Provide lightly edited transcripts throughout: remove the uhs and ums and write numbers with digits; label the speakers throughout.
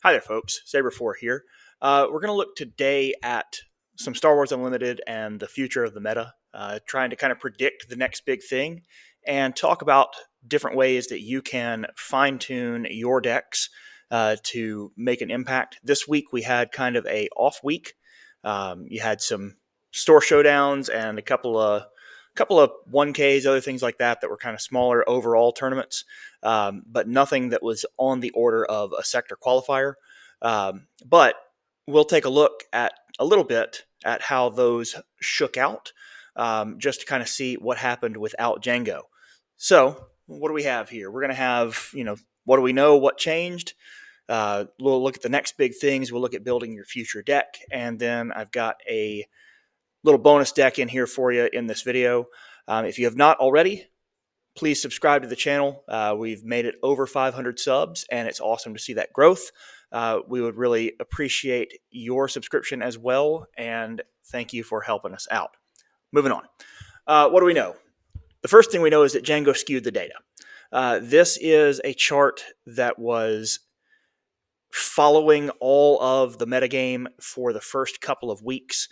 Speaker 1: Hi there, folks. Saber Four here. We're going to look today at some Star Wars Unlimited and the future of the meta, trying to kind of predict the next big thing and talk about different ways that you can fine tune your decks to make an impact. This week we had kind of a off week. You had some store showdowns and a couple of 1Ks, other things like that were kind of smaller overall tournaments, but nothing that was on the order of a sector qualifier. But we'll take a look at a little bit at how those shook out, just to kind of see what happened without Jango. So what do we have here? We're going to have, what do we know? What changed? We'll look at the next big things. We'll look at building your future deck. And then I've got a little bonus deck in here for you in this video. If you have not already, please subscribe to the channel. We've made it over 500 subs, and it's awesome to see that growth. We would really appreciate your subscription as well, and thank you for helping us out. Moving on. What do we know? The first thing we know is that Jango skewed the data. This is a chart that was following all of the metagame for the first couple of weeks.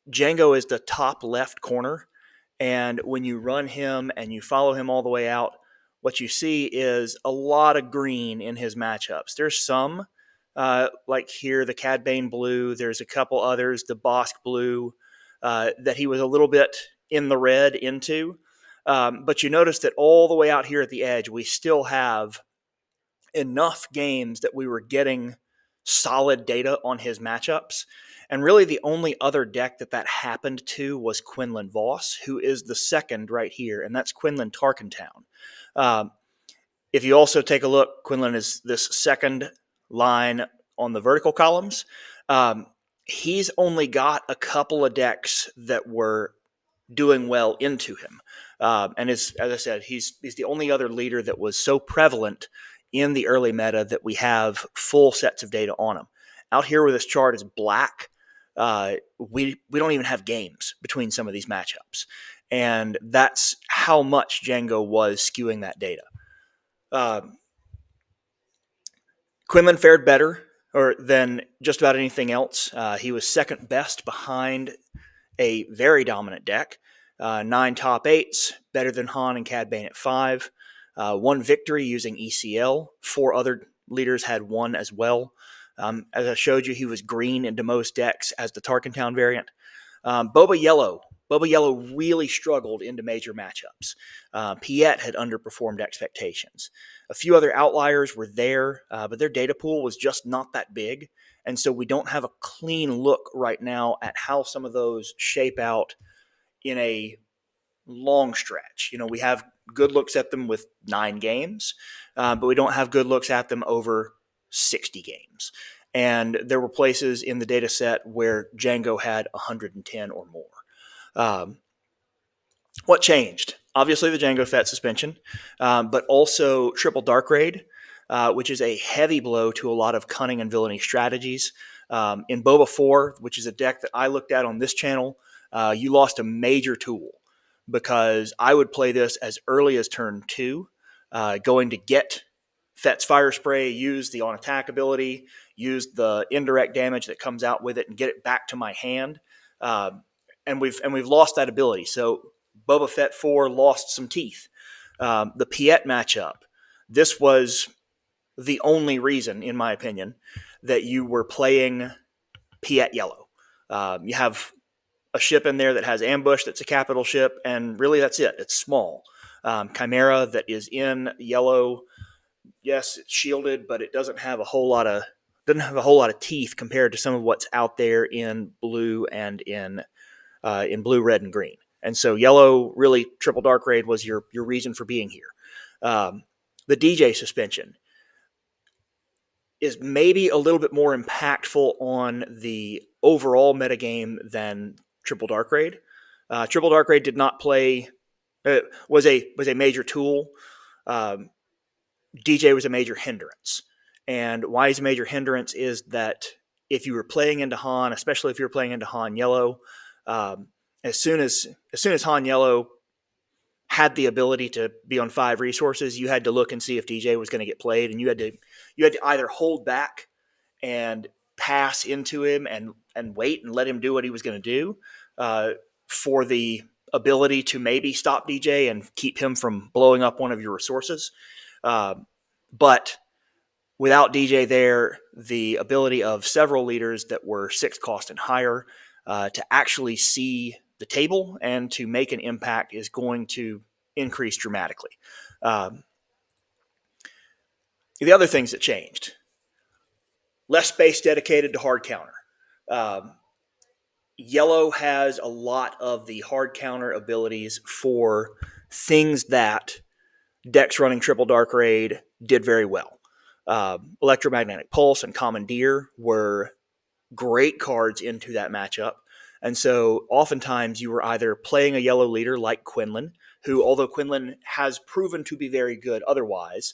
Speaker 1: Jango is the top left corner, and when you run him and you follow him all the way out, what you see is a lot of green in his matchups. There's some, like here, the Cad Bane blue. There's a couple others, the Bosk blue, that he was a little bit in the red into. But you notice that all the way out here at the edge, we still have enough games that we were getting solid data on his matchups. And really the only other deck that happened to was Quinlan Voss, who is the second right here, and that's Quinlan Tarkentown. If you also take a look, Quinlan is this second line on the vertical columns. He's only got a couple of decks that were doing well into him. And as I said, he's the only other leader that was so prevalent in the early meta that we have full sets of data on him. Out here where this chart is black, we don't even have games between some of these matchups. And that's how much Jango was skewing that data. Quinlan fared better than just about anything else. He was second best behind a very dominant deck. 9 top 8s, better than Han and Cad Bane at 5. 1 victory using ECL. 4 other leaders had 1 as well. As I showed you, he was green into most decks as the Tarkentown variant. Boba Yellow really struggled into major matchups. Piet had underperformed expectations. A few other outliers were there, but their data pool was just not that big. And so we don't have a clean look right now at how some of those shape out in a long stretch. We have good looks at them with 9 games, but we don't have good looks at them over 60 games. And there were places in the data set where Jango had 110 or more. What changed? Obviously the Jango Fett suspension, but also triple dark raid, which is a heavy blow to a lot of cunning and villainy strategies. In Boba 4, which is a deck that I looked at on this channel, you lost a major tool, because I would play this as early as turn 2, going to get Fett's Fire Spray, use the on-attack ability, use the indirect damage that comes out with it, and get it back to my hand. And we've lost that ability. So Boba Fett 4 lost some teeth. The Piet matchup, this was the only reason, in my opinion, that you were playing Piet Yellow. You have a ship in there that has ambush, that's a capital ship, and really that's it. It's small. Chimera that is in yellow, yes, it's shielded, but it doesn't have a whole lot of teeth compared to some of what's out there in blue and in blue, red, and green. And so yellow, really, triple dark raid was your reason for being here. The DJ suspension is maybe a little bit more impactful on the overall metagame than triple dark raid. Triple dark raid did not play. Was a major tool. DJ was a major hindrance. And why he's a major hindrance is that if you were playing into Han, especially if you were playing into Han Yellow, as soon as Han Yellow had the ability to be on 5 resources, you had to look and see if DJ was going to get played, and you had to either hold back and pass into him and wait and let him do what he was going to do for the ability to maybe stop DJ and keep him from blowing up one of your resources. But without DJ there, the ability of several leaders that were 6 cost and higher to actually see the table and to make an impact is going to increase dramatically. The other things that changed: less space dedicated to hard counter. Yellow has a lot of the hard counter abilities for things that decks running Triple Dark Raid did very well. Electromagnetic Pulse and Commandeer were great cards into that matchup. And so oftentimes you were either playing a yellow leader like Quinlan, who, although Quinlan has proven to be very good otherwise,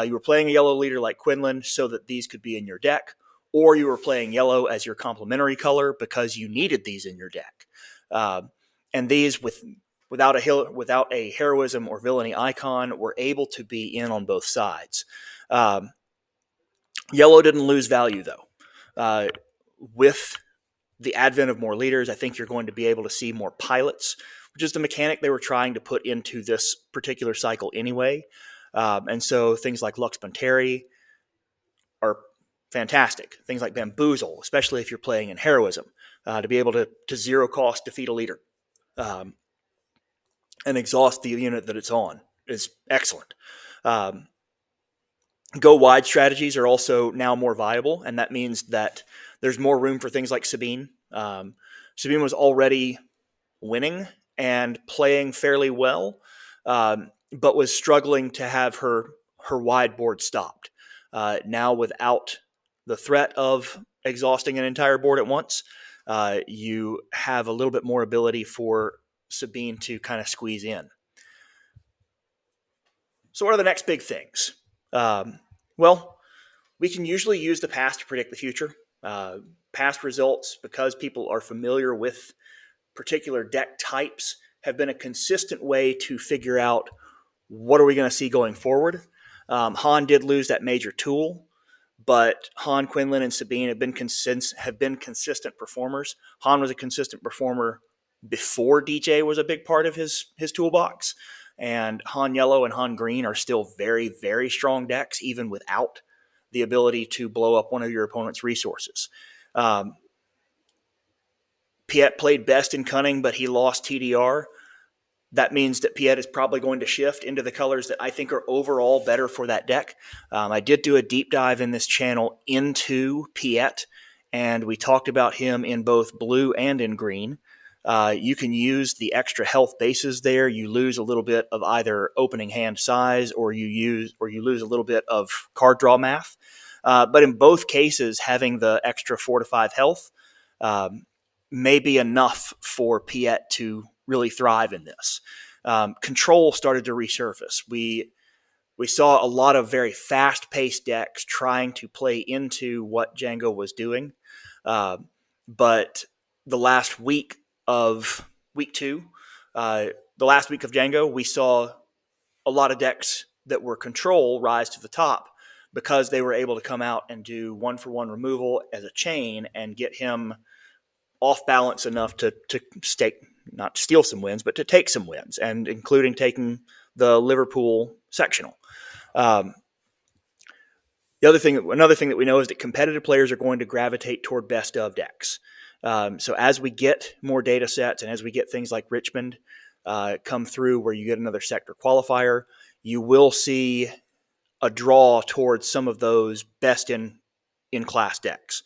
Speaker 1: you were playing a yellow leader like Quinlan so that these could be in your deck, or you were playing yellow as your complementary color because you needed these in your deck. And these, without a heroism or villainy icon, were able to be in on both sides. Yellow didn't lose value, though. With the advent of more leaders, I think you're going to be able to see more pilots, which is the mechanic they were trying to put into this particular cycle anyway. And so things like Lux Bonteri are fantastic. Things like Bamboozle, especially if you're playing in heroism, to be able to zero cost defeat a leader and exhaust the unit that it's on is excellent. Go wide strategies are also now more viable, and that means that there's more room for things like Sabine. Sabine was already winning and playing fairly well, but was struggling to have her wide board stopped. Now, without the threat of exhausting an entire board at once, you have a little bit more ability for Sabine to kind of squeeze in. So what are the next big things? Well, we can usually use the past to predict the future. Past results, because people are familiar with particular deck types, have been a consistent way to figure out what are we going to see going forward. Han did lose that major tool, but Han, Quinlan, and Sabine have been consistent performers. Han was a consistent performer before DJ was a big part of his toolbox, and Han Yellow and Han Green are still very, very strong decks, even without the ability to blow up one of your opponent's resources. Piet played best in Cunning, but he lost TDR. That means that Piet is probably going to shift into the colors that I think are overall better for that deck. I did do a deep dive in this channel into Piet, and we talked about him in both blue and in green. You can use the extra health bases there. You lose a little bit of either opening hand size, or you lose a little bit of card draw math. But in both cases, having the extra 4 to 5 health may be enough for Piet to really thrive in this. Control started to resurface. We saw a lot of very fast-paced decks trying to play into what Jango was doing. But the last week of week 2, the last week of Jango, we saw a lot of decks that were control rise to the top because they were able to come out and do 1-for-1 removal as a chain and get him off balance enough to not steal some wins, but to take some wins, and including taking the Liverpool sectional. Another thing that we know is that competitive players are going to gravitate toward best of decks. So as we get more data sets and as we get things like Richmond come through where you get another sector qualifier, you will see a draw towards some of those best in class decks.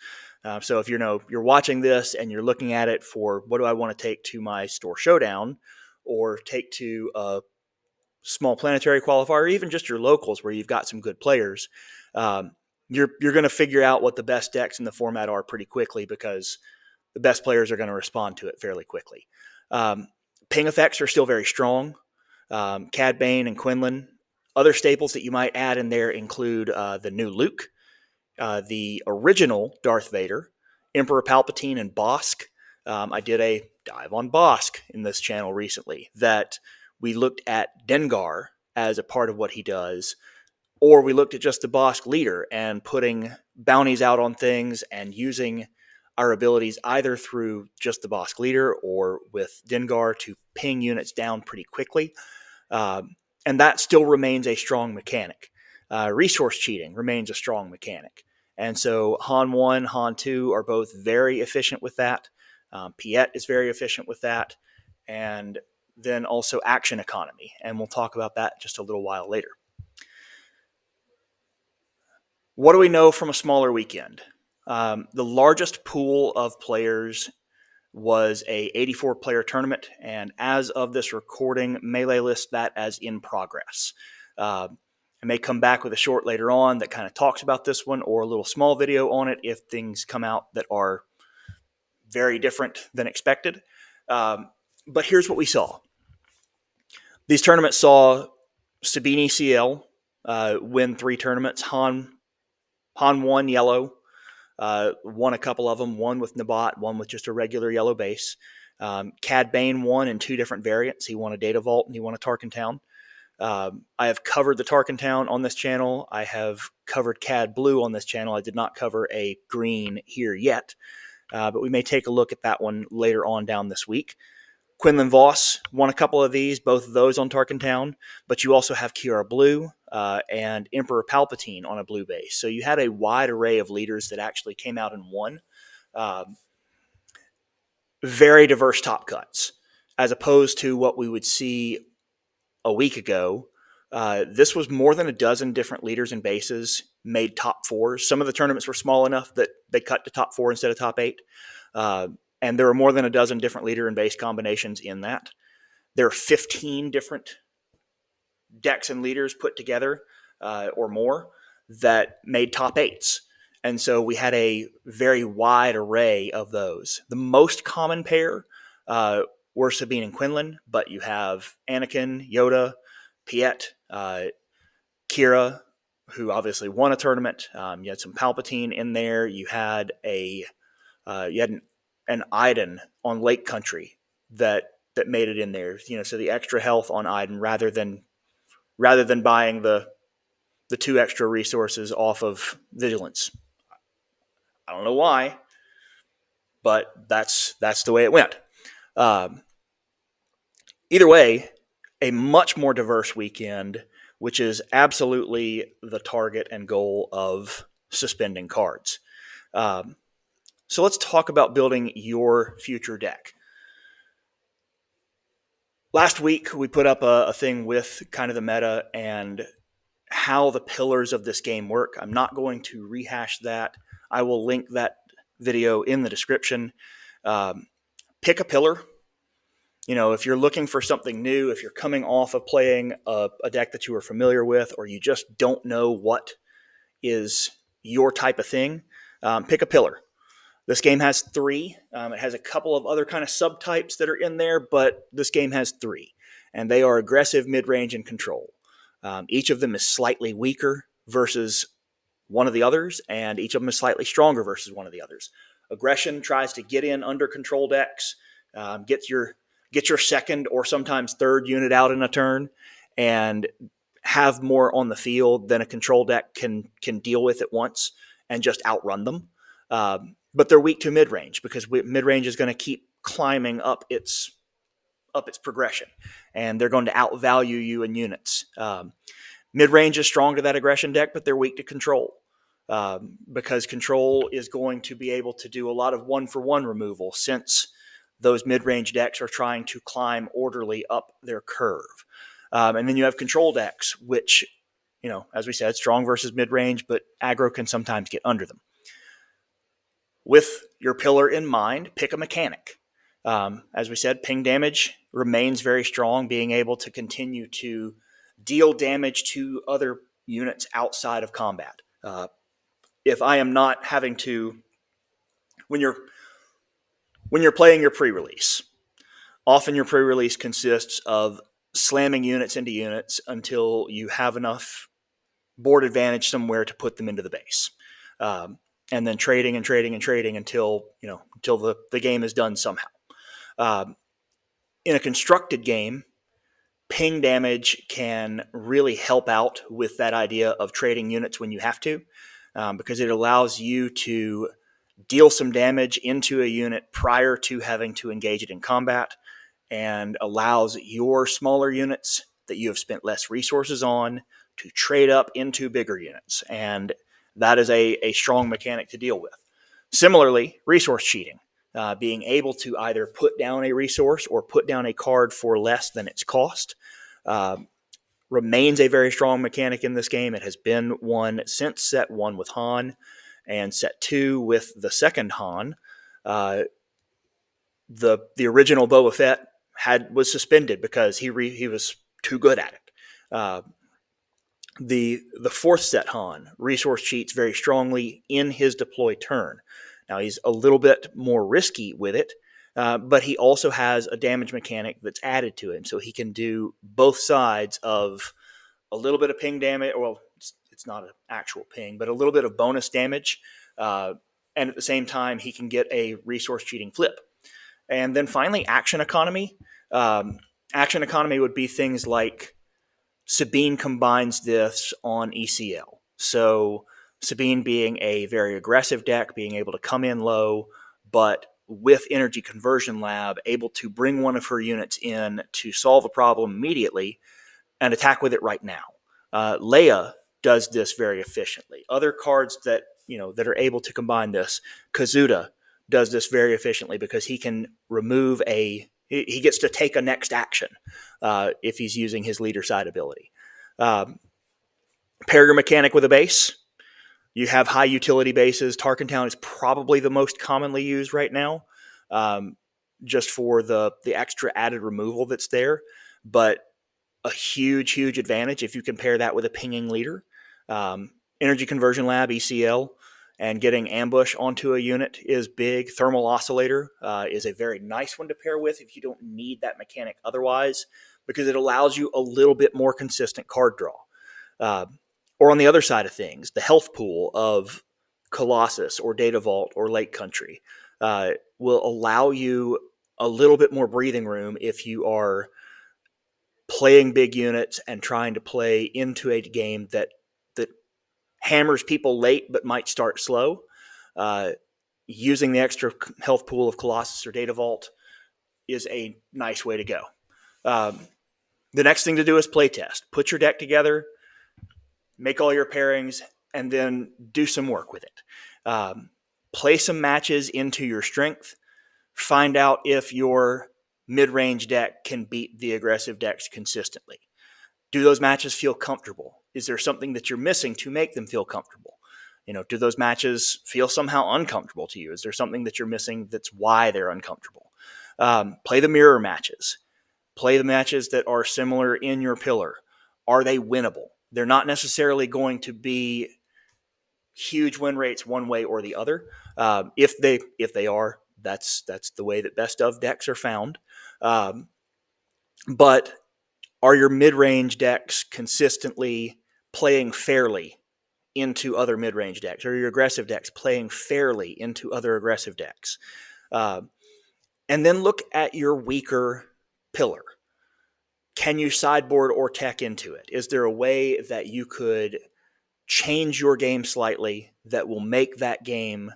Speaker 1: So if you're watching this and you're looking at it for what do I want to take to my store showdown, or take to a small planetary qualifier, or even just your locals where you've got some good players, you're going to figure out what the best decks in the format are pretty quickly, because the best players are going to respond to it fairly quickly. Ping effects are still very strong. Cad Bane and Quinlan. Other staples that you might add in there include the new Luke, the original Darth Vader, Emperor Palpatine, and Bosk. I did a dive on Bosk in this channel recently that we looked at Dengar as a part of what he does, or we looked at just the Bosk leader and putting bounties out on things and using our abilities either through just the Bosk leader or with Dengar to ping units down pretty quickly. And that still remains a strong mechanic. Resource cheating remains a strong mechanic. And so Han 1, Han 2 are both very efficient with that. Piet is very efficient with that. And then also action economy. And we'll talk about that just a little while later. What do we know from a smaller weekend? The largest pool of players was a 84 player tournament, and as of this recording, Melee lists that as in progress. I may come back with a short later on that kind of talks about this one, or a little small video on it if things come out that are very different than expected. But here's what we saw. These tournaments saw Sabini CL win 3 tournaments. Han won yellow. Won a couple of them, one with Nabat, one with just a regular yellow base. Cad Bane won in 2 different variants. He won a Data Vault and he won a Tarkin Town. I have covered the Tarkin Town on this channel. I have covered Cad Blue on this channel. I did not cover a green here yet, but we may take a look at that one later on down this week. Quinlan Voss won a couple of these, both of those on Tarkin Town, but you also have Kiara Blue and Emperor Palpatine on a blue base. So you had a wide array of leaders that actually came out and won. Very diverse top cuts, as opposed to what we would see a week ago. This was more than a dozen different leaders and bases made top 4s. Some of the tournaments were small enough that they cut to top 4 instead of top 8. And there were more than a dozen different leader and base combinations in that. There are 15 different decks and leaders put together or more that made top 8s. And so we had a very wide array of those. The most common pair were Sabine and Quinlan, but you have Anakin, Yoda, Piet, Kira, who obviously won a tournament. You had some Palpatine in there. You had an Iden on Lake Country that made it in there. So the extra health on Iden rather than buying the 2 extra resources off of Vigilance. I don't know why, but that's the way it went. Either way, a much more diverse weekend, which is absolutely the target and goal of suspending cards. So let's talk about building your future deck. Last week, we put up a thing with kind of the meta and how the pillars of this game work. I'm not going to rehash that. I will link that video in the description. Pick a pillar. If you're looking for something new, if you're coming off of playing a deck that you are familiar with, or you just don't know what is your type of thing, pick a pillar. This game has 3. It has a couple of other kind of subtypes that are in there, but this game has 3. And they are aggressive, mid-range, and control. Each of them is slightly weaker versus one of the others, and each of them is slightly stronger versus one of the others. Aggression tries to get in under control decks, get your second or sometimes third unit out in a turn, and have more on the field than a control deck can deal with at once and just outrun them. But they're weak to mid-range because mid-range is going to keep climbing up its progression, and they're going to outvalue you in units. Mid-range is strong to that aggression deck, but they're weak to control because control is going to be able to do a lot of 1-for-1 removal since those mid-range decks are trying to climb orderly up their curve. And then you have control decks, which, as we said, strong versus mid-range, but aggro can sometimes get under them. With your pillar in mind, pick a mechanic. As we said, ping damage remains very strong, being able to continue to deal damage to other units outside of combat. If I am not having to, when you're playing your pre-release, often your pre-release consists of slamming units into units until you have enough board advantage somewhere to put them into the base. And then trading and trading and trading until the game is done somehow. In a constructed game, Ping damage can really help out with that idea of trading units when you have to, because it allows you to deal some damage into a unit prior to having to engage it in combat, and allows your smaller units that you have spent less resources on to trade up into bigger units. And that is a strong mechanic to deal with. Similarly, resource cheating, being able to either put down a resource or put down a card for less than its cost, uh, remains a very strong mechanic in this game. It has been one since set 1 with Han and set 2 with the second Han. The original Boba Fett was suspended because he was too good at it. The fourth set Han resource cheats very strongly in his deploy turn. Now he's a little bit more risky with it, but he also has a damage mechanic that's added to him, so he can do both sides of a little bit of ping damage. Well, it's not an actual ping, but a little bit of bonus damage, and at the same time he can get a resource cheating flip. And then finally, action economy. Action economy would be things like Sabine combines this on ECL. So Sabine being a very aggressive deck, being able to come in low, but with Energy Conversion Lab, able to bring one of her units in to solve a problem immediately and attack with it right now. Leia does this very efficiently. Other cards that that are able to combine this, Kazuda does this very efficiently because he can remove he gets to take a next action if he's using his leader side ability. Pair your mechanic with a base. You have high utility bases. Tarkin Town is probably the most commonly used right now, just for the extra added removal that's there. But a huge advantage if you compare that with a pinging leader. Energy Conversion Lab, ECL, and getting ambush onto a unit is big. Thermal Oscillator is a very nice one to pair with if you don't need that mechanic otherwise, because it allows you a little bit more consistent card draw. Or on the other side of things, the health pool of Colossus or Data Vault or Lake Country will allow you a little bit more breathing room if you are playing big units and trying to play into a game that hammers people late but might start slow. Using the extra health pool of Colossus or Data Vault is a nice way to go. The next thing to do is play test. Put your deck together, make all your pairings, and then do some work with it. Play some matches into your strength. Find out if your mid-range deck can beat the aggressive decks consistently. Do those matches feel comfortable? Is there something that you're missing to make them feel comfortable? Do those matches feel somehow uncomfortable to you? Is there something that you're missing that's why they're uncomfortable? Play the mirror matches. Play the matches that are similar in your pillar. Are they winnable? They're not necessarily going to be huge win rates one way or the other. If they are, that's the way that best of decks are found. But are your mid-range decks consistently playing fairly into other mid-range decks? Or your aggressive decks playing fairly into other aggressive decks? And then look at your weaker pillar. Can you sideboard or tech into it? Is there a way that you could change your game slightly that will make that game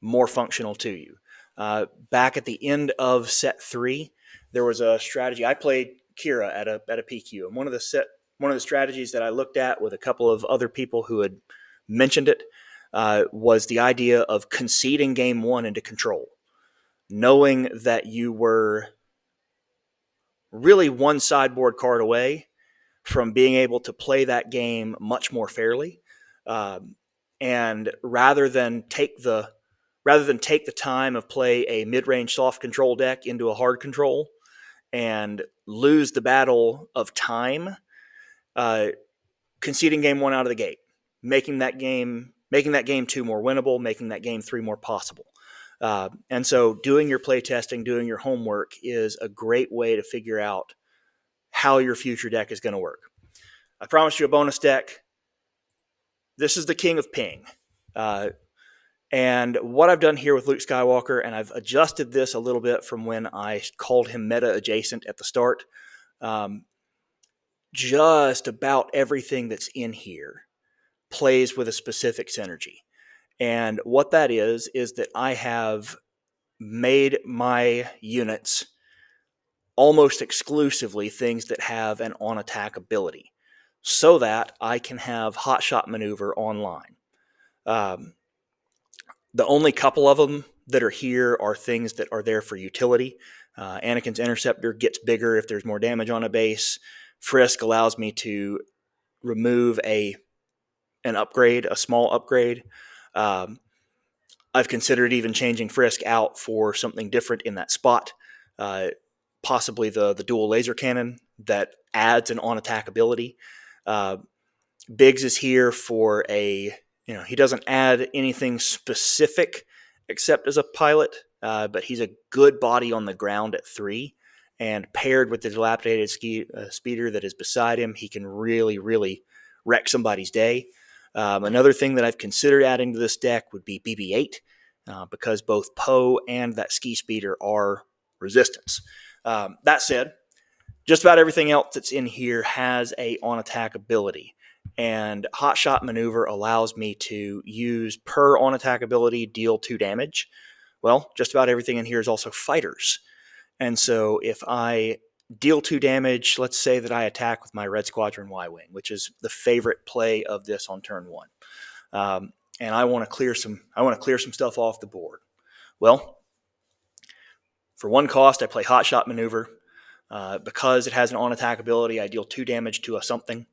Speaker 1: more functional to you? Back at the end of set 3, there was a strategy. I played Kira at a PQ, and one of the strategies that I looked at with a couple of other people who had mentioned it was the idea of conceding game 1 into control, knowing that you were really one sideboard card away from being able to play that game much more fairly, and rather than take the time of play a mid-range soft control deck into a hard control and lose the battle of time, conceding game 1 out of the gate, making that game 2 more winnable, making that game 3 more possible. And so doing your play testing, doing your homework is a great way to figure out how your future deck is going to work. I promised you a bonus deck. This is the King of Ping. And what I've done here with Luke Skywalker, and I've adjusted this a little bit from when I called him meta adjacent at the start. just about everything that's in here plays with a specific synergy. And what that is that I have made my units almost exclusively things that have an on-attack ability so that I can have hotshot maneuver online. The only couple of them that are here are things that are there for utility. Anakin's Interceptor gets bigger if there's more damage on a base. Frisk allows me to remove an upgrade, a small upgrade. I've considered even changing Frisk out for something different in that spot, possibly the dual laser cannon that adds an on-attack ability. Biggs is here for he doesn't add anything specific except as a pilot, but he's a good body on the ground at 3. And paired with the dilapidated speeder that is beside him, he can really, really wreck somebody's day. Another thing that I've considered adding to this deck would be BB-8, because both Poe and that ski speeder are resistance. That said, just about everything else that's in here has a on-attack ability. And Hotshot Maneuver allows me to use per on-attack ability, deal 2 damage. Well, just about everything in here is also fighters. And so if I deal 2 damage, let's say that I attack with my Red Squadron Y-Wing, which is the favorite play of this on turn 1. And I want to clear some stuff off the board. Well, for 1 cost, I play Hotshot Maneuver. Because it has an on-attack ability, I deal 2 damage to a something.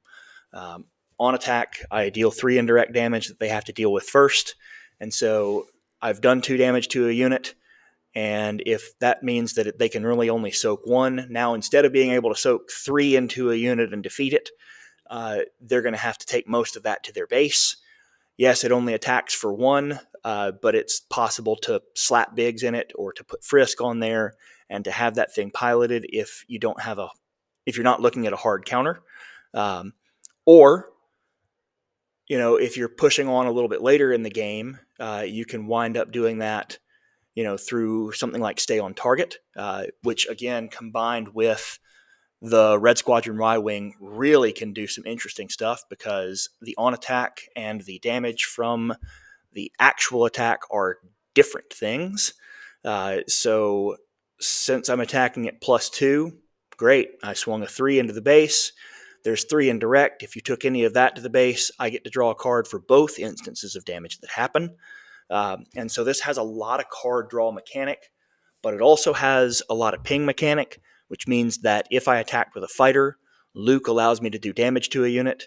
Speaker 1: On attack, I deal 3 indirect damage that they have to deal with first. And so I've done 2 damage to a unit. And if that means that they can really only soak 1, now instead of being able to soak 3 into a unit and defeat it, they're going to have to take most of that to their base. Yes, it only attacks for 1, but it's possible to slap Biggs in it or to put Frisk on there and to have that thing piloted if you're not looking at a hard counter. Or if you're pushing on a little bit later in the game, you can wind up doing that, through something like Stay on Target, which again, combined with the Red Squadron Y-Wing, really can do some interesting stuff because the on-attack and the damage from the actual attack are different things. So since I'm attacking at +2, great. I swung a 3 into the base. There's 3 indirect. If you took any of that to the base, I get to draw a card for both instances of damage that happen. And so this has a lot of card draw mechanic, but it also has a lot of ping mechanic, which means that if I attack with a fighter, Luke allows me to do damage to a unit.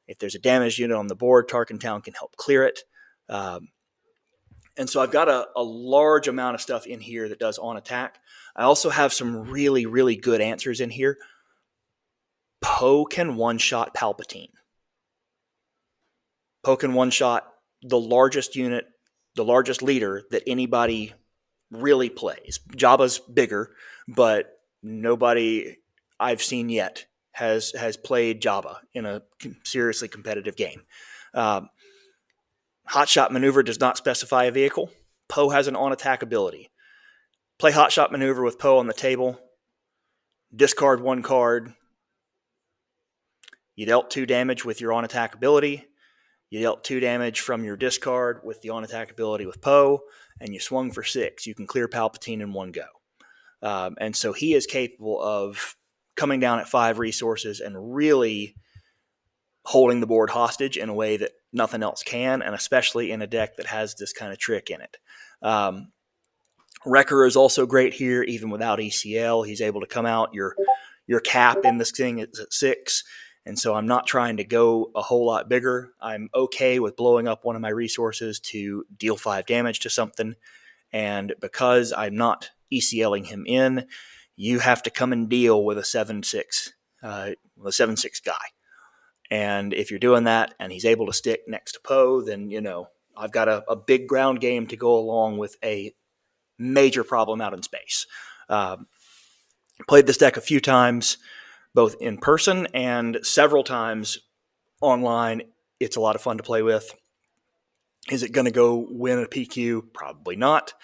Speaker 1: If there's a damaged unit on the board, Tarkintown can help clear it. And so I've got a large amount of stuff in here that does on attack. I also have some really, really good answers in here. Poe can one-shot Palpatine. Poe can one-shot the largest unit, the largest leader that anybody really plays. Jabba's bigger, but nobody I've seen yet has played Jabba in a seriously competitive game. Hotshot Maneuver does not specify a vehicle. Poe has an on-attack ability. Play Hotshot Maneuver with Poe on the table. Discard 1 card. You dealt 2 damage with your on-attack ability. You dealt 2 damage from your discard with the on-attack ability with Poe, and you swung for 6. You can clear Palpatine in 1 go. And so he is capable of coming down at 5 resources and really holding the board hostage in a way that nothing else can, and especially in a deck that has this kind of trick in it. Wrecker is also great here, even without ECL. He's able to come out. Your cap in this thing is at 6, and so I'm not trying to go a whole lot bigger. I'm okay with blowing up one of my resources to deal 5 damage to something, and because I'm not ECLing him in, you have to come and deal with a 7/6 guy. And if you're doing that and he's able to stick next to Poe, then, I've got a big ground game to go along with a major problem out in space. Played this deck a few times, both in person and several times online. It's a lot of fun to play with. Is it going to go win a PQ? Probably not.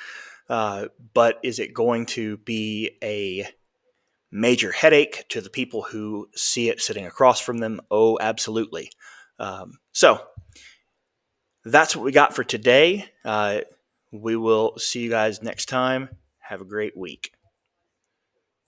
Speaker 1: But is it going to be a major headache to the people who see it sitting across from them? Oh, absolutely. So that's what we got for today. We will see you guys next time. Have a great week.